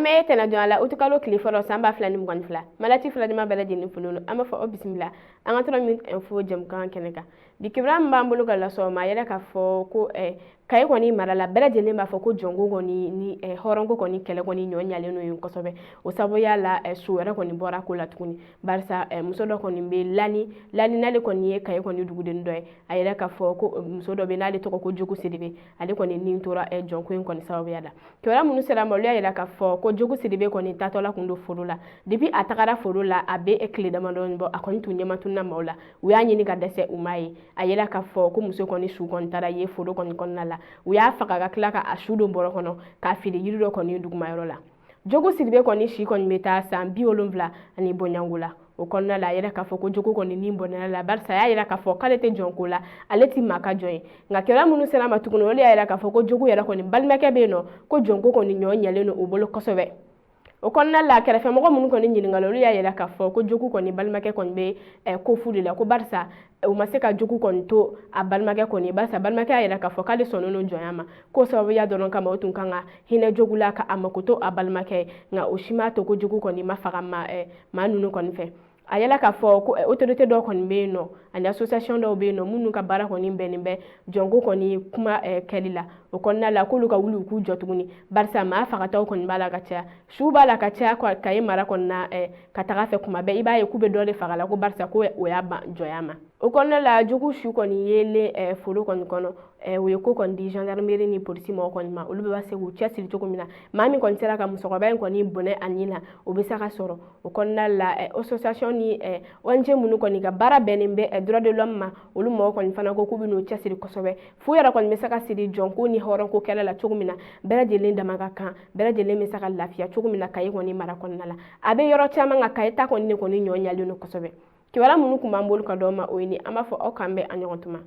lamɛ tɛna jɔn la utukalo kile fɔlɔ san ba fila ni mugan fila malati fila dima bɛɛ lajɛlen folo an b'a fɔ o bisimila an ka tora min info jɛmukan kɛnɛ kan bi kibra min b'an bolo ka lasɔ ma yɛrɛ k'a fɔ ko kayi kɔni mara la bɛɛ lajɛlen b'a fɔ ko jɔnko kɔni ni hɔrɔnko kɔni kɛlɛ kɔni ɲɔ ɲalen n'o ye kosɛbɛ o sabuya la so wɛrɛ kɔni bɔra ko la tuguni barisa muso dɔ kɔni bɛ lani n'ale kɔni ye kayi kɔni duguden dɔ ye a yɛrɛ k'a fɔ ko muso dɔ bɛ n'ale tɔgɔ ko Jogo Sidibe ale kɔni nin tora jɔnko in kɔni sababuya la kibaruya minnu sera ma olu y'a yira k'a fɔ ko Jogo Sidibe kɔni tatɔla kun don foro la depuis a tagara foro la a bɛ tile damadɔni bɔ a kɔni tun ɲɛma tununa maaw la u y'a ɲini ka dɛsɛ u m'a ye a yɛrɛ k'a fɔ ko muso kɔni su kɔni taara ye foro kɔni kɔnɔna la u y'a faga ka tila ka a su don bɔrɔ kɔnɔ k'a fili yiri dɔ kɔni dugumayɔrɔ la Jogo Sidibe kɔni si kɔni bɛ taa san 70 ani bɔɲango la o kɔnɔna la a yɛrɛ k'a fɔ ko Jogo kɔni ni bɔnɛra la barisa a y'a yira k'a fɔ k'ale tɛ jɔnko la ale tɛ maa ka jɔn ye nka kibaruya minnu sera ma tuguni olu y'a yira k'a fɔ ko Jogo yɛrɛ kɔni balimakɛ bɛ yen nɔ ko jɔnko kɔni ɲɔ ɲɛlen don o bolo kosɛbɛ o kɔnɔna la kɛrɛfɛmɔgɔ minnu kɔni ɲininkali olu y'a yira k'a fɔ ko Jogo kɔni balimakɛ kɔni bɛ ko fu de la ko barisa u ma se ka Jogo kɔni to a balimakɛ kɔni barisa balimakɛ y'a yira k'a fɔ k'ale sɔnnen don jɔnya ma ko sababuya dɔrɔn kama o tun kan ka hinɛ Jogo la ka a mako to a balimakɛ ye nka o si m'a to ko Jogo kɔni ma faga maa ninnu kɔni fɛ a yɛlɛ k'a fɔ ko autorité dɔw kɔni bɛ yen nɔ ani association dɔw bɛ yen nɔ minnu ka baara kɔni bɛnnen bɛ jɔnko kɔni kuma kɛli la o kɔnɔna la k'olu ka wuli u k'u jɔ tuguni barisa maa fagataw kɔni b'a la ka caya su b'a la ka caya Kayi mara kɔni na ka taga fɛ kuma bɛɛ i b'a ye k'u bɛ dɔ de faga la ko barisa ko o y'a ban jɔnya ma o kɔnɔna la Jogo su kɔni yelen foro kɔni kɔnɔ u ye ko kɔni di gendarmerie ni polisi mɔgɔw kɔni ma olu bɛ se k'u cɛsiri cogo min na maa min kɔni sera ka musokɔrɔba in kɔni bɔnɛ a nin na o bɛ se ka sɔrɔ o kɔnɔna la association ni ONG minnu kɔni ka baara bɛnnen bɛ droit de l'homme ma olu mɔgɔw kɔni fana ko k'u bɛ n'u cɛsiri kosɛbɛ f'u yɛrɛ kɔni bɛ se ka siri jɔnko ni hɔrɔnko kɛlɛ la cogo min na bɛɛ lajɛlen dama ka kan bɛɛ lajɛlen bɛ se ka lafiya cogo min na Kayi kɔni mara kɔnɔna la a bɛ yɔrɔ caman ka Kayi ta kɔni ne kɔni ɲɔ ɲalen don kosɛbɛ kibaruya minnu tun b'an bolo ka d'aw ma o ye ni an b'a fɔ aw k'an bɛn a ɲɔgɔn tuma